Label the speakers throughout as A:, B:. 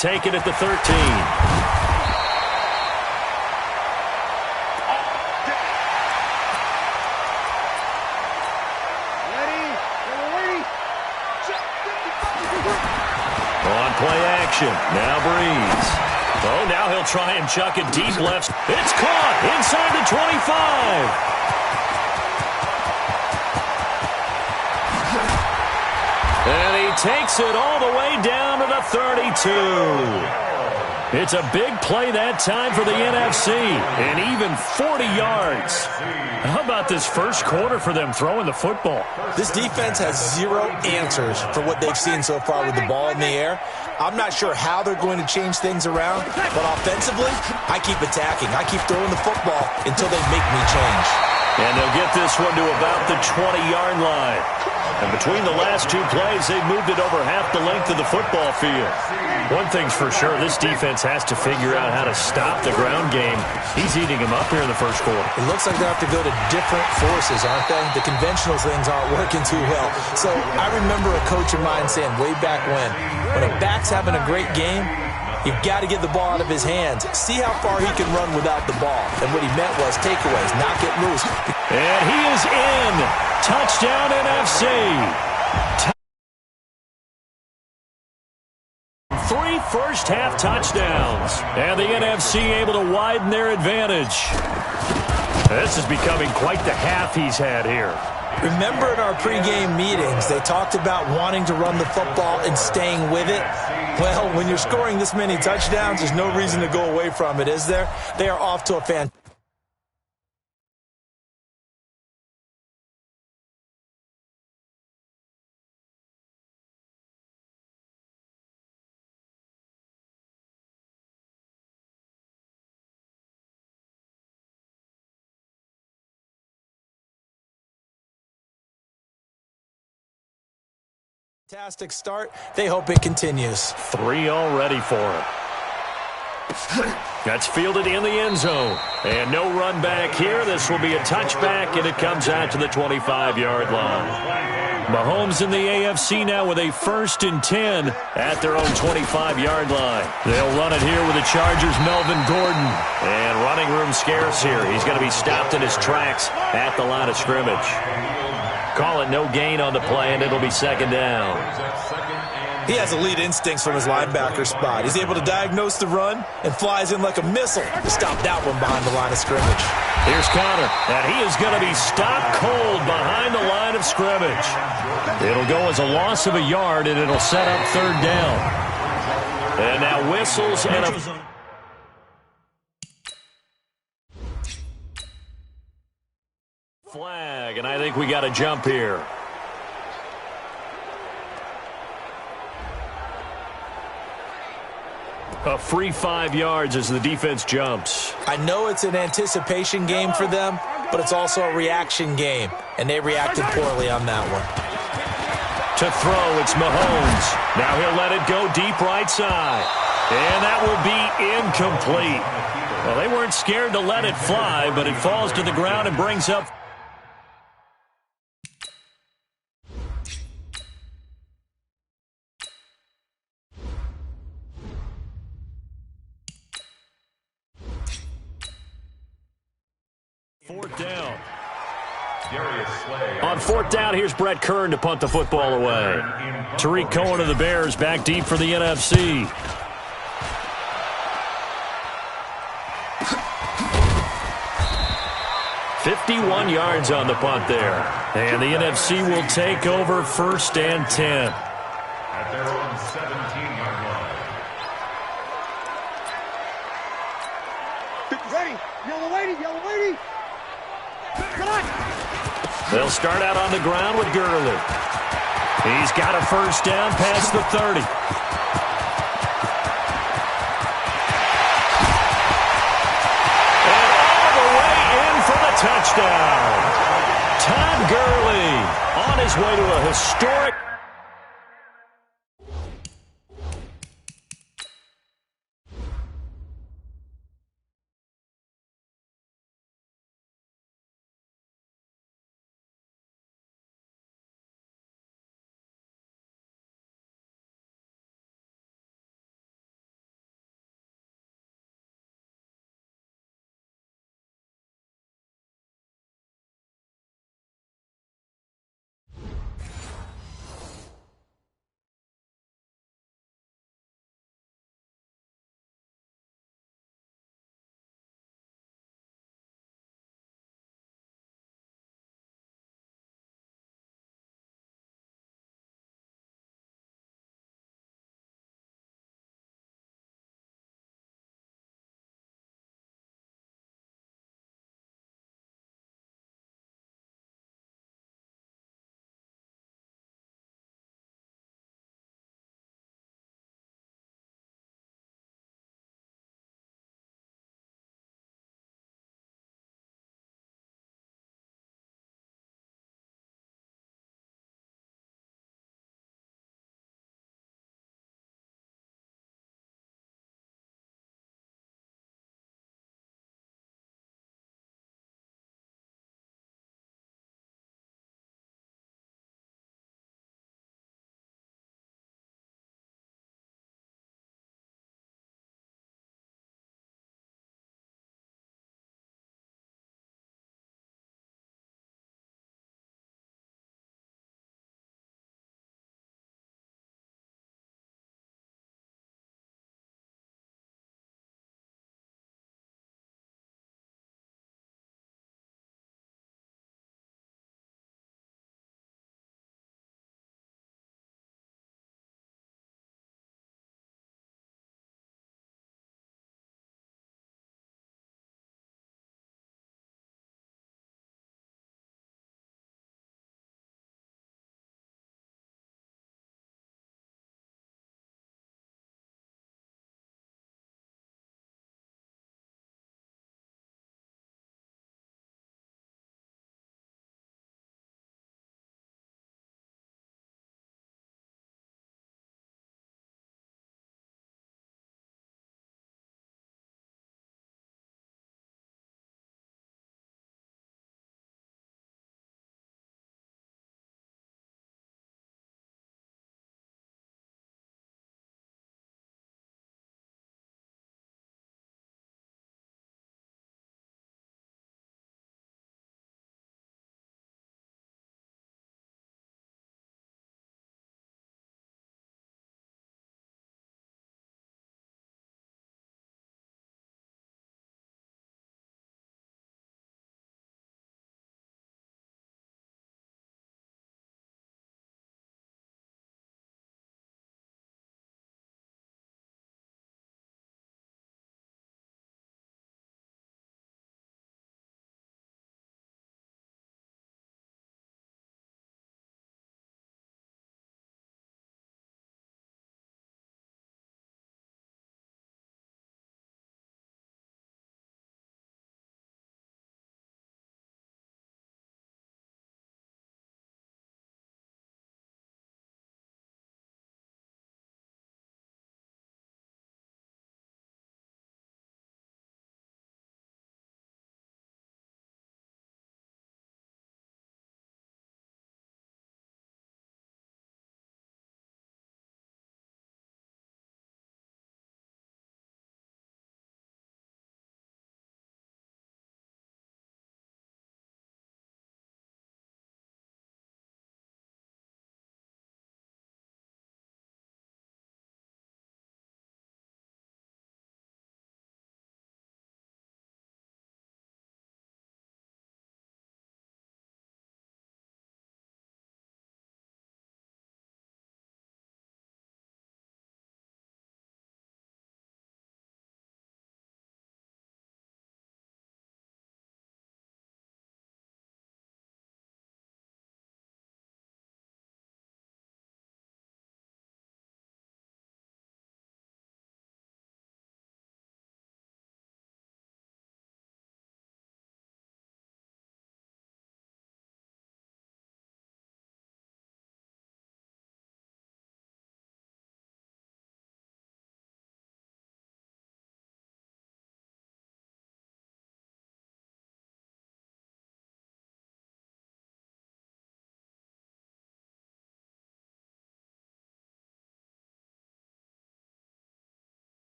A: take it at the 13. On play action. Now Breeze. Oh, now he'll try and chuck it deep left. It's caught inside the 25. And he takes it all the way down to the 32. It's a big play that time for the NFC, and even 40 yards. How about this first quarter for them throwing the football?
B: This defense has zero answers for what they've seen so far with the ball in the air. I'm not sure how they're going to change things around, but offensively, I keep attacking. I keep throwing the football until they make me change.
A: And they'll get this one to about the 20-yard line. And between the last two plays, they've moved it over half the length of the football field. One thing's for sure, this defense has to figure out how to stop the ground game. He's eating him up here in the first quarter.
B: It looks like they have to go to different forces, aren't they? The conventional things aren't working too well. So I remember a coach of mine saying way back when a back's having a great game, you've got to get the ball out of his hands. See how far he can run without the ball. And what he meant was takeaways, not get loose.
A: And he is in. Touchdown NFC. 3 first-half touchdowns. And the NFC able to widen their advantage. This is becoming quite the half he's had here.
B: Remember in our pregame meetings, they talked about wanting to run the football and staying with it? Well, when you're scoring this many touchdowns, there's no reason to go away from it, is there? They are off to a fantastic. Fantastic start. They hope it continues.
A: 3 already for him. That's fielded in the end zone. And no run back here. This will be a touchback, and it comes out to the 25-yard line. Mahomes in the AFC now with a 1st and 10 at their own 25-yard line. They'll run it here with the Chargers' Melvin Gordon. And running room scarce here. He's going to be stopped in his tracks at the line of scrimmage. Call it no gain on the play, and it'll be 2nd down.
B: He has elite instincts from his linebacker spot. He's able to diagnose the run and flies in like a missile to stop that one behind the line of scrimmage.
A: Here's Connor, and he is going to be stopped cold behind the line of scrimmage. It'll go as a loss of a yard, and it'll set up 3rd down. And now whistles and a flag, and I think we got a jump here. A free 5 yards as the defense jumps.
B: I know it's an anticipation game for them, but it's also a reaction game, and they reacted poorly on that one.
A: To throw, it's Mahomes. Now he'll let it go deep right side. And that will be incomplete. Well, they weren't scared to let it fly, but it falls to the ground and brings up. Fourth down. On 4th down, here's Brett Kern to punt the football away. Tariq Cohen of the Bears back deep for the NFC. $51 yards on the punt there. And the NFC will take over 1st and 10.
C: At their own 17-yard line.
D: Ready. Yellow lady. Yellow lady. Come on.
A: They'll start out on the ground with Gurley. He's got a 1st down past the 30. And all the way in for the touchdown. Todd Gurley on his way to a historic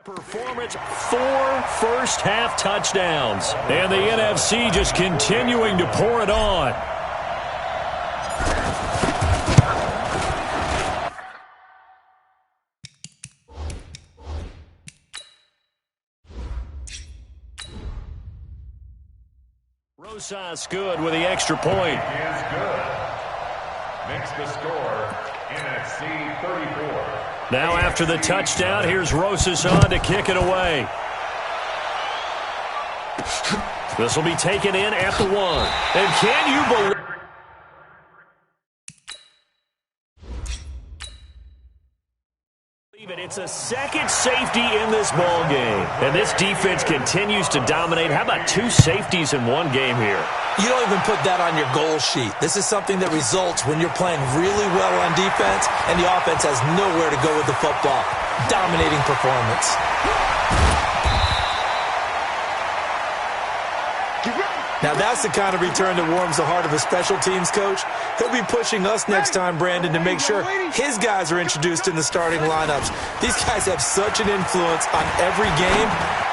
A: Performance, 4 first-half touchdowns. And the NFC just continuing to pour it on. Rosas good with the extra point.
C: Is good. Makes the score NFC 34.
A: Now after the touchdown, here's Rosas on to kick it away. This will be taken in at the 1. And can you believe... It's a second safety in this ball game. And this defense continues to dominate. How about 2 safeties in one game here?
B: You don't even put that on your goal sheet. This is something that results when you're playing really well on defense and the offense has nowhere to go with the football. Dominating performance. Now that's the kind of return that warms the heart of a special teams coach. He'll be pushing us next time, Brandon, to make sure his guys are introduced in the starting lineups. These guys have such an influence on every game.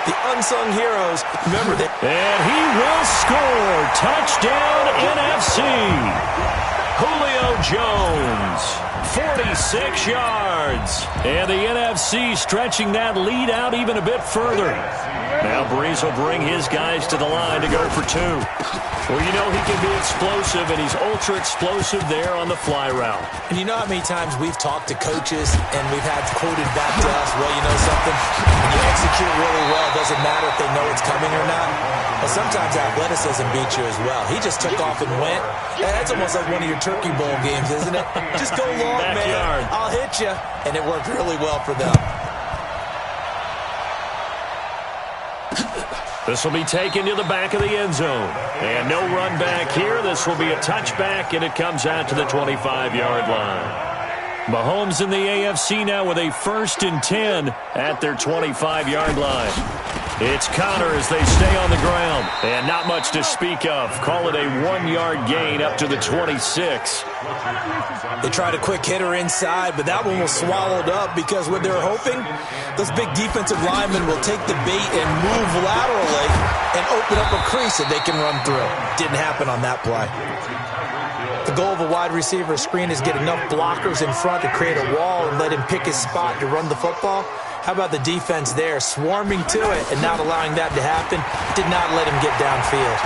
B: The unsung heroes, remember that.
A: And he will score. Touchdown NFC. Julio Jones, 46 yards. And the NFC stretching that lead out even a bit further. Now Breeze will bring his guys to the line to go for 2. Well, you know he can be explosive, and he's ultra-explosive there on the fly route.
B: And you know how many times we've talked to coaches and we've had quoted back to us, well, you know something? When you execute really well, it doesn't matter if they know it's coming or not. But sometimes athleticism beats you as well. He just took off and went. That's almost like one of your Turkey Bowl games, isn't it? Just go long,
A: Backyard.
B: man. I'll hit you. And it worked really well for them.
A: This will be taken to the back of the end zone. And no run back here. This will be a touchback, and it comes out to the 25-yard line. Mahomes in the AFC now with a 1st and 10 at their 25-yard line. It's Connor as they stay on the ground. And not much to speak of. Call it a 1-yard gain up to the 26.
B: They tried a quick hitter inside, but that one was swallowed up because what they're hoping, those big defensive linemen will take the bait and move laterally and open up a crease that they can run through. Didn't happen on that play. The goal of a wide receiver screen is get enough blockers in front to create a wall and let him pick his spot to run the football. How about the defense there, swarming to it and not allowing that to happen? Did not let him get downfield.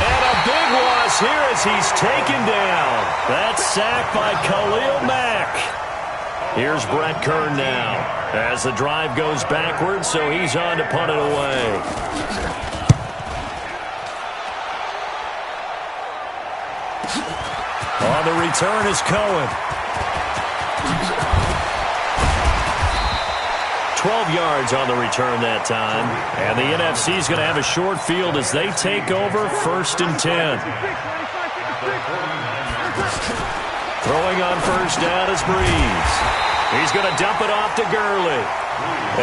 A: And a big loss here as he's taken down. That's sacked by Khalil Mack. Here's Brett Kern now as the drive goes backwards, so he's on to punt it away. On the return is Cohen. 12 yards on the return that time. And the NFC is going to have a short field as they take over 1st and 10. Throwing on 1st down is Breeze. He's going to dump it off to Gurley.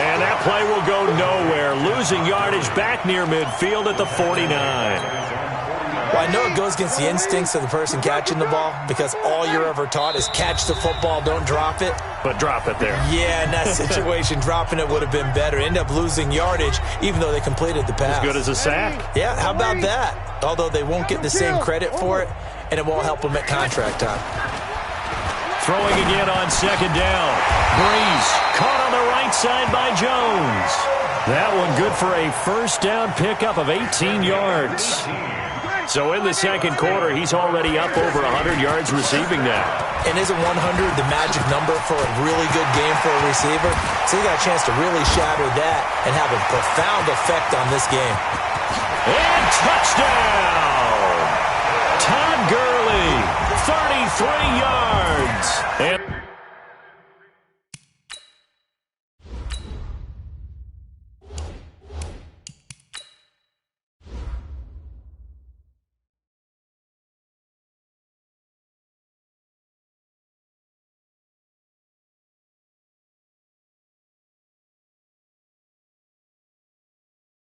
A: And that play will go nowhere. Losing yardage back near midfield at the 49.
B: Well, I know it goes against the instincts of the person catching the ball because all you're ever taught is catch the football, don't drop it.
A: But drop it there.
B: Yeah, in that situation, dropping it would have been better. End up losing yardage, even though they completed the pass.
A: As good as a sack.
B: Yeah, how about that? Although they won't get the same credit for it, and it won't help them at contract time.
A: Throwing again on 2nd down. Breeze caught on the right side by Jones. That one good for a 1st down pickup of 18 yards. So in the 2nd quarter, he's already up over 100 yards receiving now.
B: And isn't 100 the magic number for a really good game for a receiver? So he got a chance to really shatter that and have a profound effect on this game.
A: And touchdown! Todd Gurley, 33 yards.